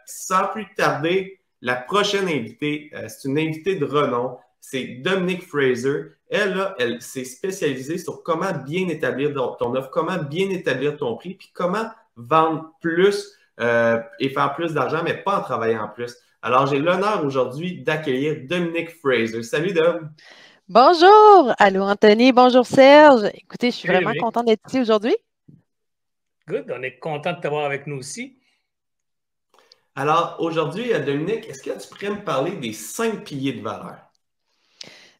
sans plus tarder, la prochaine invitée, c'est une invitée de renom, c'est Dominique Fraser. Elle, là, elle s'est spécialisée sur comment bien établir ton offre, comment bien établir ton prix, puis comment vendre plus et faire plus d'argent, mais pas en travaillant plus. Alors, j'ai l'honneur aujourd'hui d'accueillir Dominique Fraser. Salut, Dom! Bonjour! Allô, Anthony. Bonjour, Serge. Écoutez, je suis Salut vraiment Dominique. contente d'être ici aujourd'hui. Good, on est content de t'avoir avec nous aussi. Alors, aujourd'hui, Dominique, est-ce que tu pourrais me parler des 5 piliers de valeur?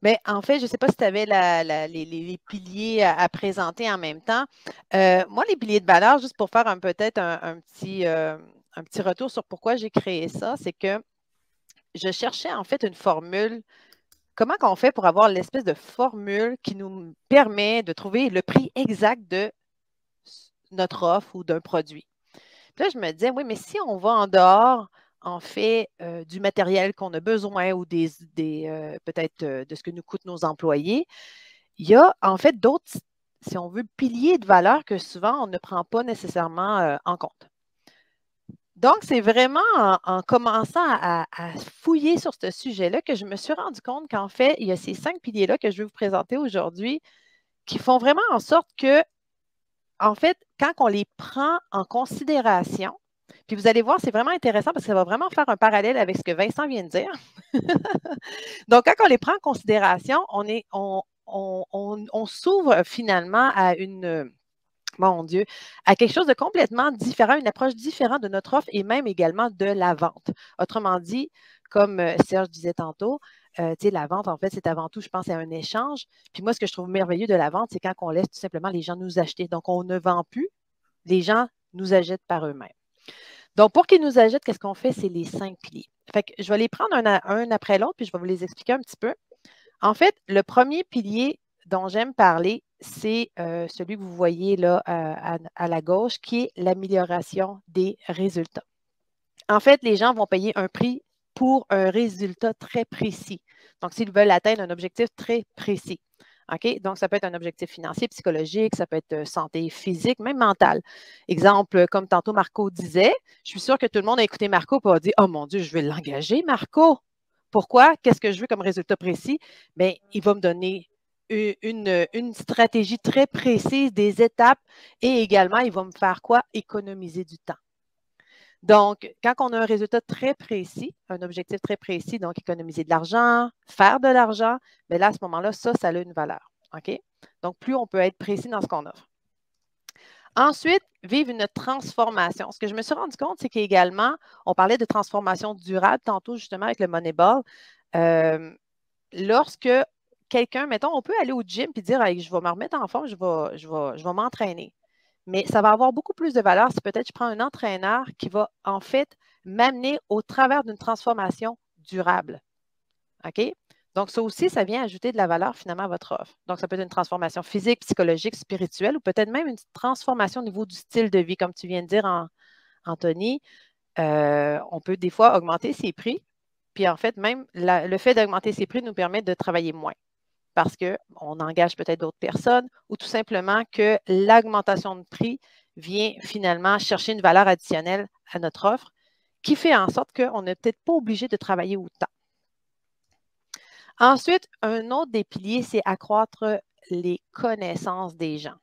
Mais en fait, je ne sais pas si tu avais les piliers à présenter en même temps. Moi, les piliers de valeur, juste pour faire peut-être un petit retour sur pourquoi j'ai créé ça, c'est que je cherchais en fait une formule. Comment qu'on fait pour avoir l'espèce de formule qui nous permet de trouver le prix exact de notre offre ou d'un produit? Puis là, je me disais, oui, mais si on va en dehors, en fait, du matériel qu'on a besoin ou peut-être de ce que nous coûtent nos employés, il y a en fait d'autres, si on veut, piliers de valeur que souvent on ne prend pas nécessairement en compte. Donc, c'est vraiment en commençant à fouiller sur ce sujet-là que je me suis rendu compte qu'en fait, il y a ces 5 piliers-là que je vais vous présenter aujourd'hui qui font vraiment en sorte que, en fait, quand on les prend en considération, puis vous allez voir, c'est vraiment intéressant parce que ça va vraiment faire un parallèle avec ce que Vincent vient de dire. Donc, quand on les prend en considération, on s'ouvre finalement à mon Dieu, à quelque chose de complètement différent, une approche différente de notre offre et même également de la vente. Autrement dit, comme Serge disait tantôt, la vente, en fait, c'est avant tout, je pense, c'est un échange. Puis moi, ce que je trouve merveilleux de la vente, c'est quand on laisse tout simplement les gens nous acheter. Donc, on ne vend plus, les gens nous achètent par eux-mêmes. Donc, pour qu'ils nous achètent, qu'est-ce qu'on fait? C'est les 5 piliers. Fait que je vais les prendre un après l'autre, puis je vais vous les expliquer un petit peu. En fait, le premier pilier dont j'aime parler, c'est celui que vous voyez là à la gauche, qui est l'amélioration des résultats. En fait, les gens vont payer un prix pour un résultat très précis. Donc, s'ils veulent atteindre un objectif très précis. OK? Donc, ça peut être un objectif financier, psychologique, ça peut être santé physique, même mentale. Exemple, comme tantôt Marco disait, je suis sûre que tout le monde a écouté Marco et a dit, oh mon Dieu, je vais l'engager, Marco. Pourquoi? Qu'est-ce que je veux comme résultat précis? Bien, il va me donner une stratégie très précise, des étapes et également, il va me faire quoi? Économiser du temps. Donc, quand on a un résultat très précis, un objectif très précis, donc économiser de l'argent, faire de l'argent, bien là, à ce moment-là, ça a une valeur. OK? Donc, plus on peut être précis dans ce qu'on offre. Ensuite, vivre une transformation. Ce que je me suis rendu compte, c'est qu'également, on parlait de transformation durable tantôt, justement, avec le Moneyball. Lorsque quelqu'un, mettons, on peut aller au gym et dire hey, je vais me remettre en forme, je vais m'entraîner. Mais ça va avoir beaucoup plus de valeur si peut-être je prends un entraîneur qui va en fait m'amener au travers d'une transformation durable. OK? Donc, ça aussi, ça vient ajouter de la valeur finalement à votre offre. Donc, ça peut être une transformation physique, psychologique, spirituelle ou peut-être même une transformation au niveau du style de vie, comme tu viens de dire, Anthony. On peut des fois augmenter ses prix. Puis en fait, même le fait d'augmenter ses prix nous permet de travailler moins parce qu'on engage peut-être d'autres personnes ou tout simplement que l'augmentation de prix vient finalement chercher une valeur additionnelle à notre offre qui fait en sorte qu'on n'est peut-être pas obligé de travailler autant. Ensuite, un autre des piliers, c'est accroître les connaissances des gens.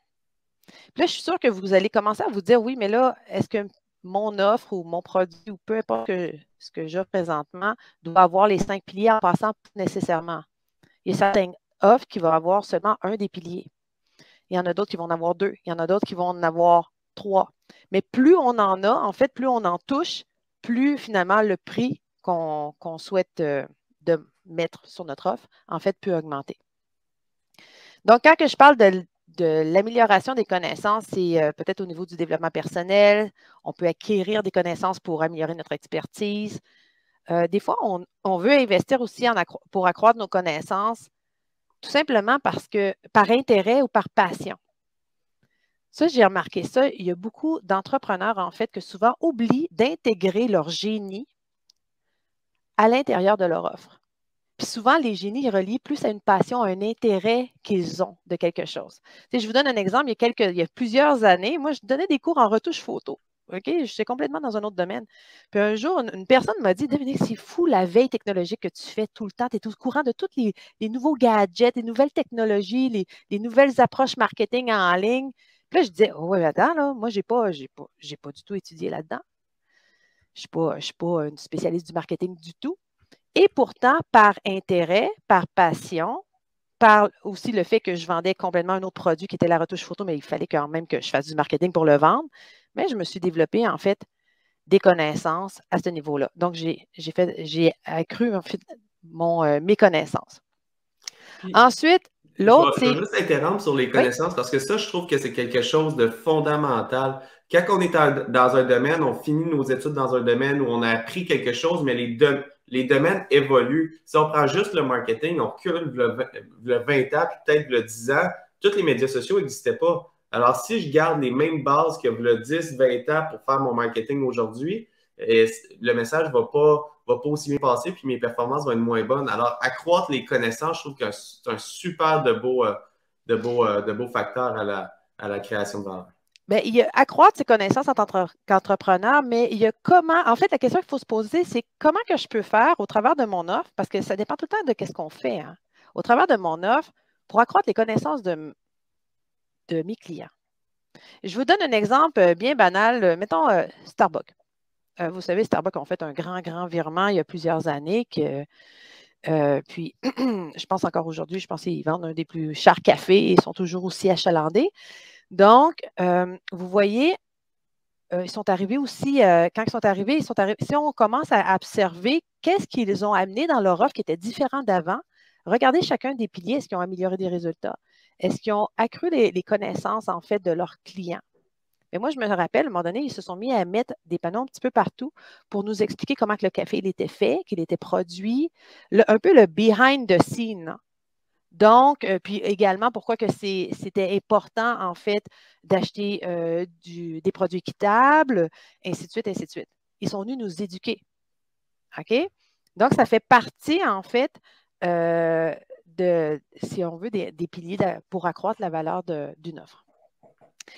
Puis là, je suis sûre que vous allez commencer à vous dire, oui, mais là, est-ce que mon offre ou mon produit ou peu importe ce que j'offre présentement doit avoir les 5 piliers en passant nécessairement? Il y a certaines offres qui vont avoir seulement un des piliers. Il y en a d'autres qui vont en avoir 2. Il y en a d'autres qui vont en avoir 3. Mais plus on en a, en fait, plus on en touche, plus finalement le prix qu'on souhaite de mettre sur notre offre, en fait, peut augmenter. Donc, quand je parle de l'amélioration des connaissances, c'est peut-être au niveau du développement personnel. On peut acquérir des connaissances pour améliorer notre expertise. Des fois, on veut investir aussi pour accroître nos connaissances, tout simplement parce que par intérêt ou par passion. Ça, j'ai remarqué ça. Il y a beaucoup d'entrepreneurs, en fait, que souvent oublient d'intégrer leur génie à l'intérieur de leur offre. Puis souvent, les génies ils relient plus à une passion, à un intérêt qu'ils ont de quelque chose. Je vous donne un exemple. Il y a plusieurs années, moi, je donnais des cours en retouche photo. OK? J'étais complètement dans un autre domaine. Puis un jour, une personne m'a dit, Dominique, c'est fou la veille technologique que tu fais tout le temps. Tu es tout au courant de tous les nouveaux gadgets, les nouvelles technologies, les nouvelles approches marketing en ligne. Puis là, je disais, oh, ouais, attends, là, moi, j'ai pas du tout étudié là-dedans. Je ne suis pas une spécialiste du marketing du tout. Et pourtant, par intérêt, par passion, par aussi le fait que je vendais complètement un autre produit qui était la retouche photo, mais il fallait quand même que je fasse du marketing pour le vendre. Mais je me suis développée, en fait, des connaissances à ce niveau-là. Donc, j'ai accru, en fait, mes connaissances. Puis, ensuite, l'autre, je vais c'est... juste interrompre sur les Oui, connaissances parce que ça, je trouve que c'est quelque chose de fondamental. Quand on est dans un domaine, on finit nos études dans un domaine où on a appris quelque chose, mais les domaines évoluent. Si on prend juste le marketing, on recule le 20 ans, puis peut-être le 10 ans, tous les médias sociaux n'existaient pas. Alors, si je garde les mêmes bases que le 10, 20 ans pour faire mon marketing aujourd'hui, le message ne va pas aussi bien passer, puis mes performances vont être moins bonnes. Alors, accroître les connaissances, je trouve que c'est un super de beau facteur à la création de valeur. bien, il y a accroître ses connaissances en tant qu'entrepreneur, mais il y a comment... En fait, la question qu'il faut se poser, c'est comment que je peux faire au travers de mon offre, parce que ça dépend tout le temps de ce qu'on fait, hein, au travers de mon offre, pour accroître les connaissances de mes clients. Je vous donne un exemple bien banal. Mettons Starbucks. Vous savez, Starbucks ont fait un grand virement il y a plusieurs années. Puis, je pense encore aujourd'hui, je pense qu'ils vendent un des plus chers cafés et ils sont toujours aussi achalandés. Donc, vous voyez, ils sont arrivés aussi, quand ils sont arrivés, si on commence à observer qu'est-ce qu'ils ont amené dans leur offre qui était différent d'avant, regardez chacun des piliers. Est-ce qu'ils ont amélioré des résultats? Est-ce qu'ils ont accru les connaissances, en fait, de leurs clients? Mais moi, je me rappelle, à un moment donné, ils se sont mis à mettre des panneaux un petit peu partout pour nous expliquer comment que le café il était fait, qu'il était produit, un peu le behind the scene. Donc, puis également, pourquoi que c'était important, en fait, d'acheter des produits équitables, ainsi de suite, ainsi de suite. Ils sont venus nous éduquer. OK? Donc, ça fait partie, en fait, si on veut, des piliers pour accroître la valeur d'une offre.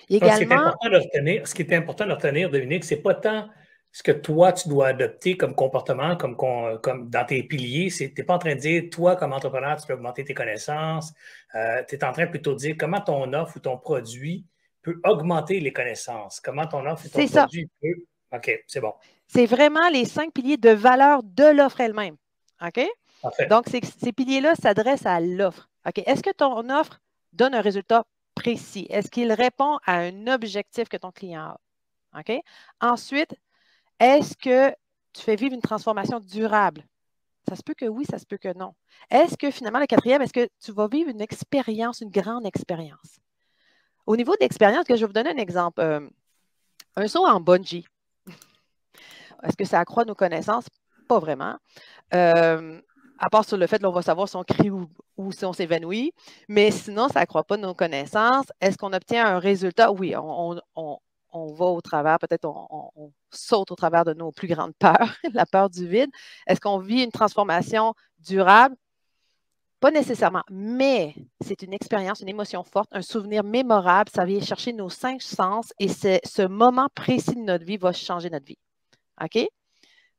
Également, ce qui est important de retenir, Dominique, c'est pas tant ce que toi, tu dois adopter comme comportement, comme dans tes piliers. Tu n'es pas en train de dire, toi, comme entrepreneur, tu peux augmenter tes connaissances. Tu es en train plutôt de dire comment ton offre ou ton produit peut augmenter les connaissances. Comment ton offre ou ton produit peut... OK, c'est bon. C'est vraiment les 5 piliers de valeur de l'offre elle-même. OK? Parfait. Donc, ces piliers-là s'adressent à l'offre. OK? Est-ce que ton offre donne un résultat précis? Est-ce qu'il répond à un objectif que ton client a? OK? Ensuite, est-ce que tu fais vivre une transformation durable? Ça se peut que oui, ça se peut que non. Est-ce que finalement, le quatrième, est-ce que tu vas vivre une expérience, une grande expérience? Au niveau de l'expérience, je vais vous donner un exemple. Un saut en bungee. Est-ce que ça accroît nos connaissances? Pas vraiment. À part sur le fait qu'on va savoir si on crie ou si on s'évanouit. Mais sinon, ça n'accroît pas nos connaissances. Est-ce qu'on obtient un résultat? Oui, on va au travers, peut-être on saute au travers de nos plus grandes peurs, la peur du vide. Est-ce qu'on vit une transformation durable? Pas nécessairement, mais c'est une expérience, une émotion forte, un souvenir mémorable. Ça vient chercher nos 5 sens et ce moment précis de notre vie va changer notre vie. OK?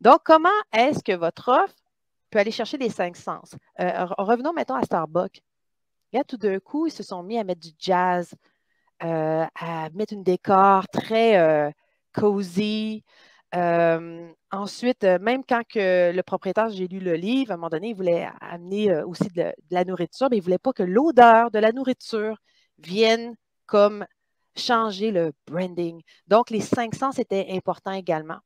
Donc, comment est-ce que votre offre peut aller chercher les 5 sens? Revenons maintenant à Starbucks. Là, tout d'un coup, ils se sont mis à mettre du jazz, à mettre une décor très cozy. Ensuite, même quand le propriétaire, j'ai lu le livre, à un moment donné, il voulait amener aussi de la nourriture, mais il ne voulait pas que l'odeur de la nourriture vienne comme changer le branding. Donc, les 5 sens étaient importants également.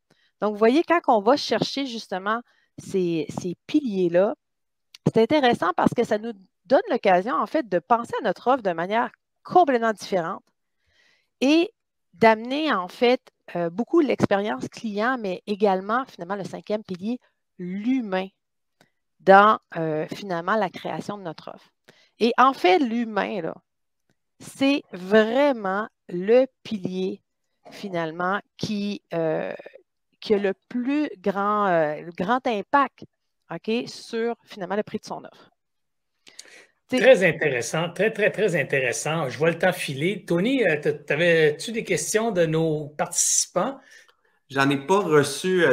Donc, vous voyez, quand on va chercher justement ces piliers-là, c'est intéressant parce que ça nous donne l'occasion, en fait, de penser à notre offre de manière complètement différente et d'amener, en fait, beaucoup l'expérience client, mais également, finalement, le 5e pilier, l'humain dans, finalement, la création de notre offre. Et en fait, l'humain, là, c'est vraiment le pilier, finalement, qui a le plus grand impact, OK, sur, finalement, le prix de son offre. Très intéressant, très, très, très intéressant. Je vois le temps filer. Tony, avais-tu des questions de nos participants? J'en ai pas reçu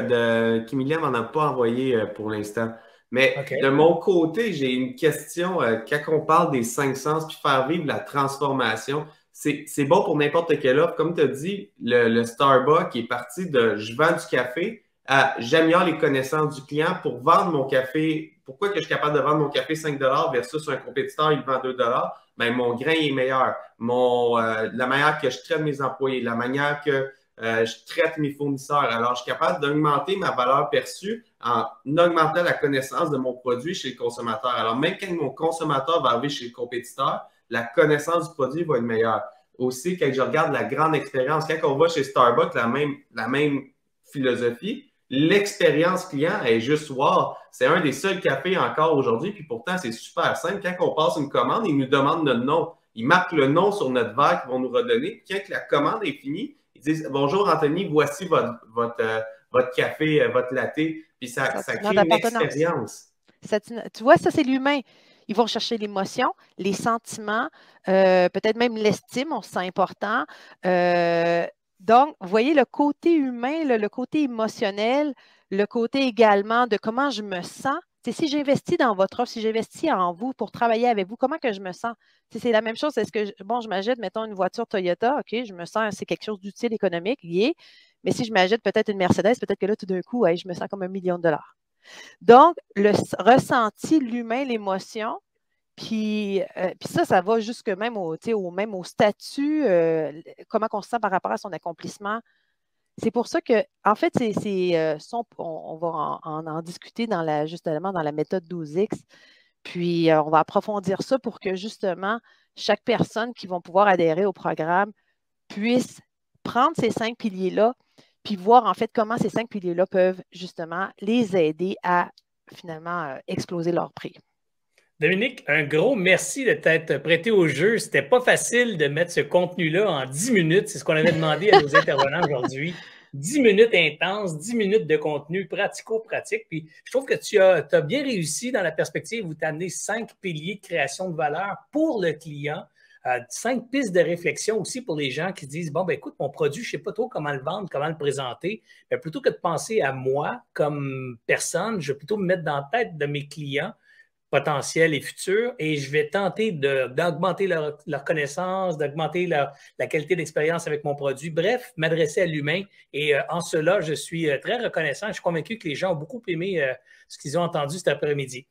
Kimilia m'en a pas envoyé pour l'instant. Mais Okay. de mon côté, j'ai une question. Quand on parle des 5 sens puis faire vivre la transformation, c'est bon pour n'importe quelle offre. Comme tu as dit, le Starbucks est parti de je vends du café à j'améliore les connaissances du client pour vendre mon café. Pourquoi que je suis capable de vendre mon café 5 versus un compétiteur, il vend 2 ben, mon grain est meilleur. La manière que je traite mes employés, la manière que je traite mes fournisseurs. Alors, je suis capable d'augmenter ma valeur perçue en augmentant la connaissance de mon produit chez le consommateur. Alors, même quand mon consommateur va arriver chez le compétiteur, la connaissance du produit va être meilleure. Aussi, quand je regarde la grande expérience, quand on va chez Starbucks, la même philosophie, l'expérience client est juste wow. C'est un des seuls cafés encore aujourd'hui, puis pourtant, c'est super simple. Quand on passe une commande, ils nous demandent notre nom. Ils marquent le nom sur notre verre qu'ils vont nous redonner. Puis quand la commande est finie, ils disent « Bonjour Anthony, voici votre café, votre latte. » Puis ça crée une expérience. Tu vois, ça, c'est l'humain. Ils vont chercher l'émotion, les sentiments, peut-être même l'estime, on se sent important. Donc, vous voyez le côté humain, le côté émotionnel, le côté également de comment je me sens. T'sais, si j'investis dans votre offre, si j'investis en vous pour travailler avec vous, comment que je me sens? C'est la même chose. Est-ce que, je m'achète, mettons, une voiture Toyota, OK, je me sens, c'est quelque chose d'utile économique, lié. Mais si je m'achète peut-être une Mercedes, peut-être que là, tout d'un coup, je me sens comme $1 million. Donc, le ressenti, l'humain, l'émotion, puis ça va jusque même au statut, comment on se sent par rapport à son accomplissement. C'est pour ça que, en fait, on va en discuter justement dans la méthode 12X. Puis, on va approfondir ça pour que, justement, chaque personne qui va pouvoir adhérer au programme puisse prendre ces 5 piliers-là, puis voir, en fait, comment ces 5 piliers-là peuvent, justement, les aider à, finalement, exploser leur prix. Dominique, un gros merci de t'être prêté au jeu. C'était pas facile de mettre ce contenu-là en 10 minutes. C'est ce qu'on avait demandé à nos intervenants aujourd'hui. 10 minutes intenses, 10 minutes de contenu pratico-pratique. Puis je trouve que tu as bien réussi dans la perspective où tu as amené 5 piliers de création de valeur pour le client. 5 pistes de réflexion aussi pour les gens qui se disent, bon, ben écoute, mon produit, je ne sais pas trop comment le vendre, comment le présenter. Mais plutôt que de penser à moi comme personne, je vais plutôt me mettre dans la tête de mes clients potentiels et futurs, et je vais tenter d'augmenter leur connaissance, d'augmenter la qualité d'expérience avec mon produit. Bref, m'adresser à l'humain. Et en cela, je suis très reconnaissant. Je suis convaincu que les gens ont beaucoup aimé ce qu'ils ont entendu cet après-midi.